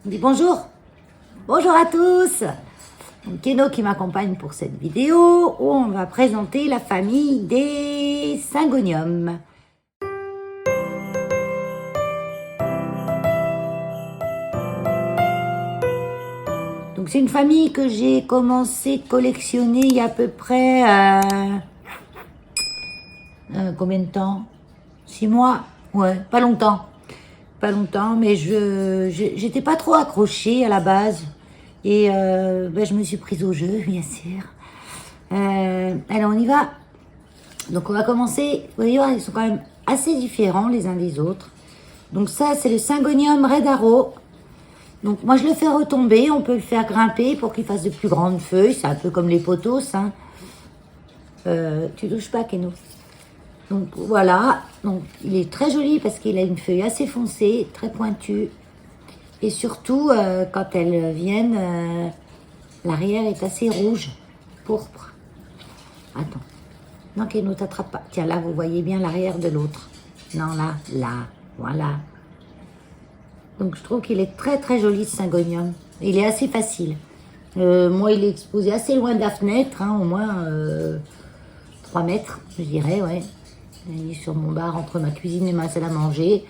On dit bonjour. Bonjour à tous. Donc, Keno qui m'accompagne pour cette vidéo où on va présenter la famille des syngoniums. Donc c'est une famille que j'ai commencé de collectionner il y a à peu près combien de temps? 6 mois? Ouais, pas longtemps. Pas longtemps, mais j'étais pas trop accrochée à la base. Et je me suis prise au jeu, bien sûr. Allez, on y va. Donc on va commencer. Vous voyez, ils sont quand même assez différents les uns des autres. Donc ça, c'est le Syngonium Red Arrow. Donc moi, je le fais retomber. On peut le faire grimper pour qu'il fasse de plus grandes feuilles. C'est un peu comme les pothos. Hein. Tu touches pas, Keno. Donc voilà. Donc il est très joli parce qu'il a une feuille assez foncée, très pointue. Et surtout, quand elles viennent, l'arrière est assez rouge, pourpre. Attends. Non, Keno, t'attrape pas. Tiens, là, vous voyez bien l'arrière de l'autre. Non, là, voilà. Donc, je trouve qu'il est très, très joli, ce Syngonium. Il est assez facile. Moi, il est exposé assez loin de la fenêtre, hein, au moins 3 mètres, je dirais, ouais. Il est sur mon bar, entre ma cuisine et ma salle à manger.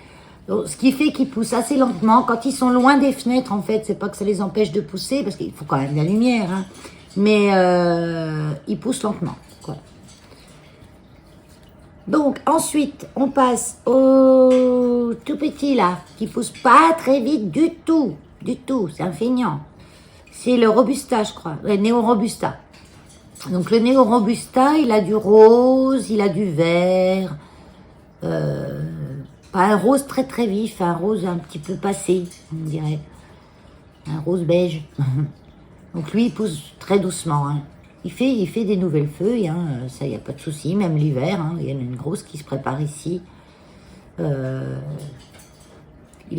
Donc, ce qui fait qu'ils poussent assez lentement. Quand ils sont loin des fenêtres, en fait, c'est pas que ça les empêche de pousser, parce qu'il faut quand même de la lumière, hein. Mais ils poussent lentement, quoi. Donc, ensuite, on passe au tout petit, là, qui pousse pas très vite du tout. Du tout, c'est un feignant. C'est le Robusta, je crois, le Néo Robusta. Donc, le Néo Robusta, il a du rose, il a du vert, pas un rose très très vif, un rose un petit peu passé, on dirait. Un rose beige. Donc lui, il pousse très doucement. Hein. Il fait des nouvelles feuilles, hein. Ça, il n'y a pas de souci, même l'hiver. Hein. Il y en a une grosse qui se prépare ici. Il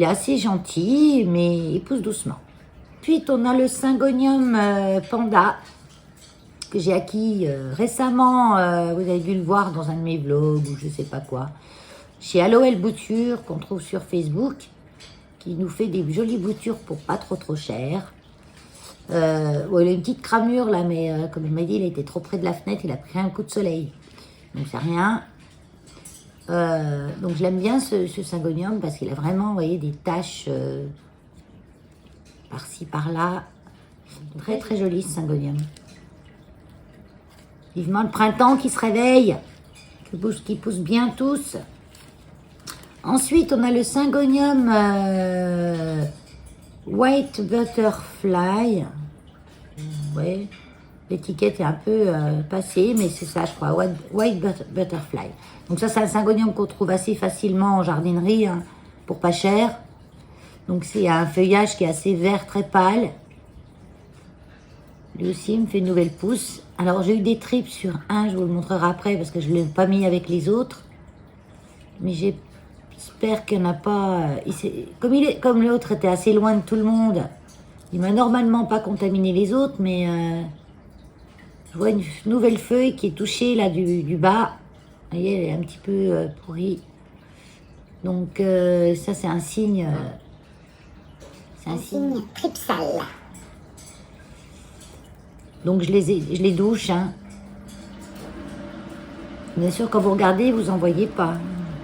est assez gentil, mais il pousse doucement. Ensuite, on a le Syngonium Panda, que j'ai acquis récemment. Vous avez dû le voir dans un de mes vlogs ou je ne sais pas quoi. Chez Aloël Bouture, qu'on trouve sur Facebook, qui nous fait des jolies boutures pour pas trop cher. Il a une petite cramure là, mais comme il m'a dit, il était trop près de la fenêtre, il a pris un coup de soleil. Donc c'est rien. Donc je l'aime bien ce Syngonium parce qu'il a vraiment, vous voyez, des taches par-ci, par-là. Très très joli ce Syngonium. Vivement le printemps qui se réveille, qui pousse bien tous. Ensuite, on a le Syngonium White Butterfly. Ouais, l'étiquette est un peu passée, mais c'est ça, je crois. White Butterfly. Donc ça, c'est un Syngonium qu'on trouve assez facilement en jardinerie, hein, pour pas cher. Donc c'est un feuillage qui est assez vert, très pâle. Lui aussi, il me fait une nouvelle pousse. Alors, j'ai eu des tripes sur un, je vous le montrerai après, parce que je ne l'ai pas mis avec les autres. Mais j'espère qu'il n'y en a pas... Comme l'autre était assez loin de tout le monde, il m'a normalement pas contaminé les autres, mais je vois une nouvelle feuille qui est touchée là du bas. Vous voyez, elle est un petit peu pourrie. Donc, ça, c'est un signe... c'est un signe tripsal. Donc, je les douche. Hein. Bien sûr, quand vous regardez, vous n'en voyez pas.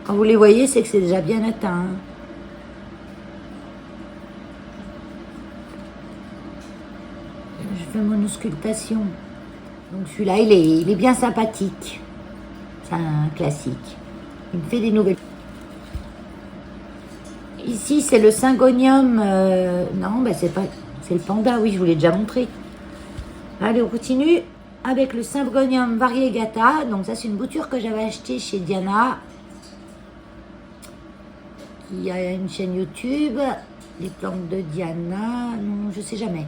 Quand vous les voyez, c'est que c'est déjà bien atteint. Hein. Je fais mon auscultation. Donc, celui-là, il est bien sympathique. C'est un classique. Il me fait des nouvelles. Ici, c'est le Syngonium... non, c'est pas... C'est le panda, oui, je vous l'ai déjà montré. Allez, on continue avec le Syngonium Variegata. Donc ça, c'est une bouture que j'avais achetée chez Diana, qui a une chaîne YouTube, les plantes de Diana, non, je sais jamais.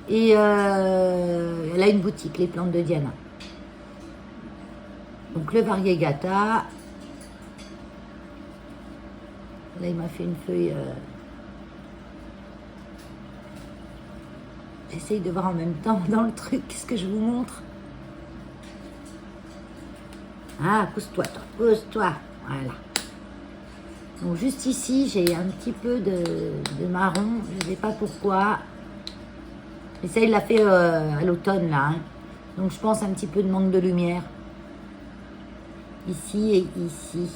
Et elle a une boutique, les plantes de Diana. Donc le Variegata. Là, il m'a fait une feuille... J'essaye de voir en même temps dans le truc ce que je vous montre. Ah, pousse-toi, toi, pousse-toi. Voilà. Donc juste ici, j'ai un petit peu de marron, je ne sais pas pourquoi. Mais ça, il l'a fait à l'automne, là. Hein. Donc je pense un petit peu de manque de lumière. Ici et ici.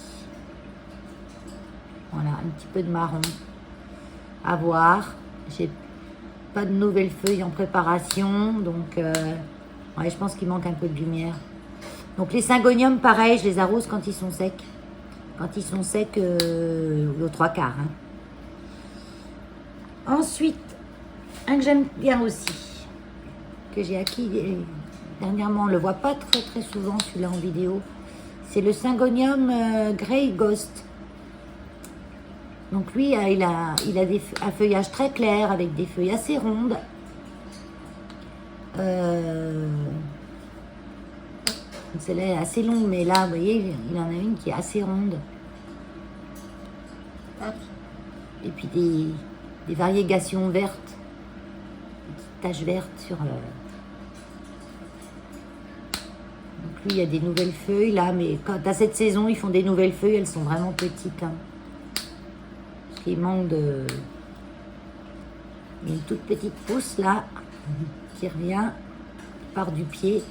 Voilà, un petit peu de marron. À voir. J'ai pas de nouvelles feuilles en préparation, donc ouais, je pense qu'il manque un peu de lumière. Donc les syngoniums, pareil, je les arrose quand ils sont secs. Quand ils sont secs, aux 3/4. Hein. Ensuite, un que j'aime bien aussi, que j'ai acquis dernièrement, on ne le voit pas très très souvent celui-là en vidéo, c'est le syngonium Grey Ghost. Donc lui, il a un feuillage très clair avec des feuilles assez rondes. Celle-là est assez longue, mais là, vous voyez, il en a une qui est assez ronde. Et puis des variégations vertes, des petites taches vertes sur le... Donc lui, il y a des nouvelles feuilles là, mais quand à cette saison, ils font des nouvelles feuilles, elles sont vraiment petites. Hein. Parce qu'il manque de... Il y a une toute petite pousse là, qui revient, qui part du pied.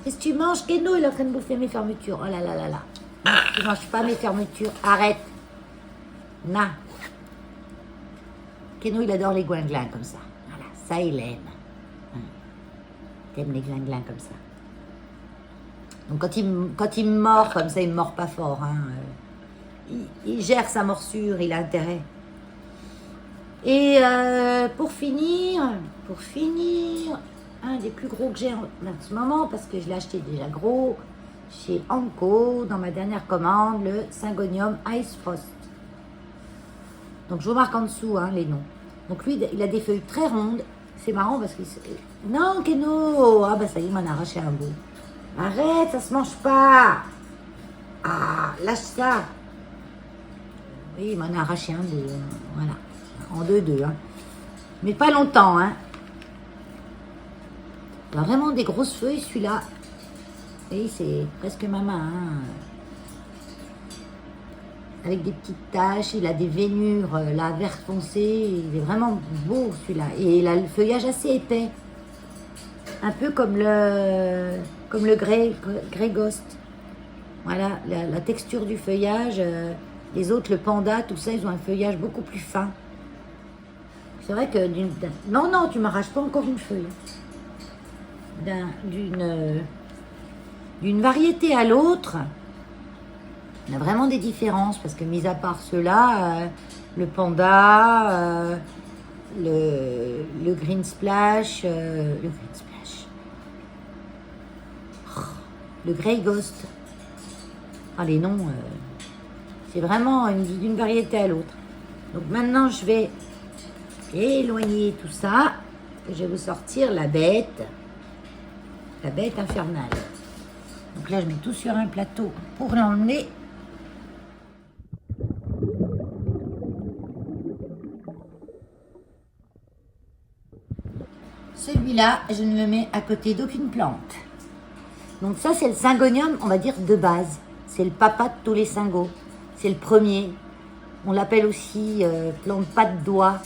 Qu'est-ce que tu manges, Keno? Il est en train de bouffer mes fermetures. Oh là là là là. Tu ne manges pas mes fermetures. Arrête. Na. Keno, il adore les glinglins comme ça. Voilà, ça, il aime. T'aimes les glinglins comme ça. Donc, quand il me mord comme ça, il ne me mord pas fort. Hein. Il gère sa morsure, il a intérêt. Et pour finir, un des plus gros que j'ai en ce moment, parce que je l'ai acheté déjà gros, chez Anko, dans ma dernière commande, le Syngonium Ice Frost. Donc je vous marque en dessous hein, les noms. Donc lui, il a des feuilles très rondes. C'est marrant parce que... Non, Keno! Ah bah ça y est, il m'en a arraché un bout. Arrête, ça se mange pas! Ah, lâche ça! Oui, il m'en a arraché un bout. Voilà. En deux. Hein. Mais pas longtemps, hein. Il a vraiment des grosses feuilles, celui-là. Et c'est presque ma main. Hein. Avec des petites taches, il a des veinures, là, vert foncé. Il est vraiment beau, celui-là. Et il a le feuillage assez épais. Un peu comme le Grey Ghost. Voilà, la texture du feuillage. Les autres, le panda, tout ça, ils ont un feuillage beaucoup plus fin. C'est vrai que non, tu m'arraches pas encore une feuille. D'une variété à l'autre, il y a vraiment des différences parce que, mis à part ceux-là, le panda, le green splash, le grey ghost, ah, les noms, c'est vraiment d'une variété à l'autre. Donc maintenant, je vais éloigner tout ça. Je vais vous sortir la bête infernale. Donc là, je mets tout sur un plateau pour l'emmener. Celui-là, je ne le mets à côté d'aucune plante. Donc ça, c'est le syngonium, on va dire, de base. C'est le papa de tous les syngos. C'est le premier. On l'appelle aussi plante pas de doigt.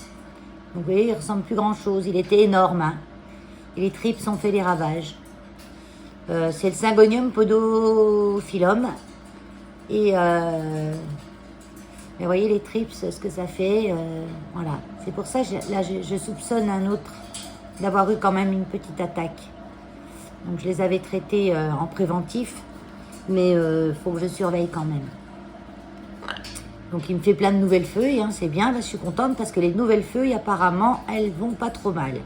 Donc vous voyez, il ressemble plus grand-chose. Il était énorme. Hein. Et les tripes ont fait des ravages. C'est le Syngonium podophyllum. Et vous voyez les tripes, ce que ça fait. Voilà. C'est pour ça que là, je soupçonne un autre d'avoir eu quand même une petite attaque. Donc je les avais traités en préventif. Mais il faut que je surveille quand même. Donc il me fait plein de nouvelles feuilles. Hein, c'est bien, là, je suis contente parce que les nouvelles feuilles, apparemment, elles vont pas trop mal.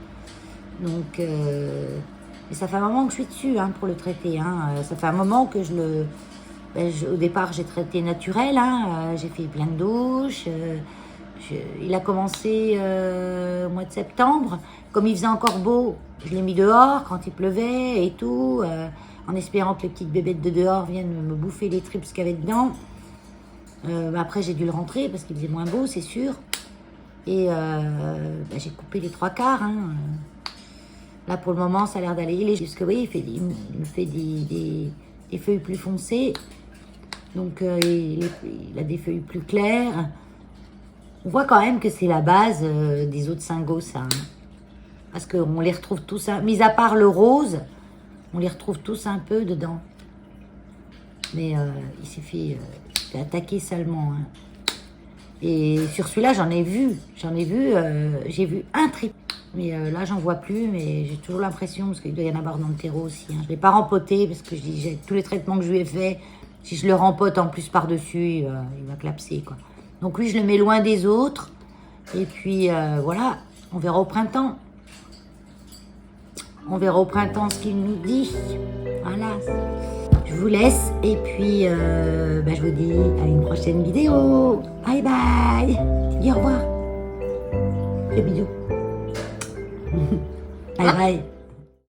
Donc... Et ça fait un moment que je suis dessus hein, pour le traiter. Hein. Ça fait un moment que au départ, j'ai traité naturel. Hein. J'ai fait plein de douches. Il a commencé au mois de septembre. Comme il faisait encore beau, je l'ai mis dehors quand il pleuvait et tout. En espérant que les petites bébêtes de dehors viennent me bouffer les tripes qu'il y avait dedans. Après, j'ai dû le rentrer parce qu'il faisait moins beau, c'est sûr. Et j'ai coupé les 3/4. Hein. Là, pour le moment, ça a l'air d'aller. Parce que oui, il me fait des feuilles plus foncées. Donc il a des feuilles plus claires. On voit quand même que c'est la base des autres singos, ça. Hein. Parce qu'on les retrouve tous, mis à part le rose, on les retrouve tous un peu dedans. Mais il s'est fait attaquer salement. Hein. Et sur celui-là, j'ai vu un trip. Mais là, j'en vois plus, mais j'ai toujours l'impression, parce qu'il doit y en avoir dans le terreau aussi. Hein. Je ne l'ai pas rempoté, parce que je dis, j'ai tous les traitements que je lui ai faits, si je le rempote en plus par-dessus, il va clapser, quoi. Donc lui, je le mets loin des autres. Et puis, voilà, on verra au printemps. On verra au printemps ce qu'il nous dit. Voilà. Je vous laisse, et puis, je vous dis à une prochaine vidéo. Bye bye. Dis au revoir. Des bisous. Bye bye.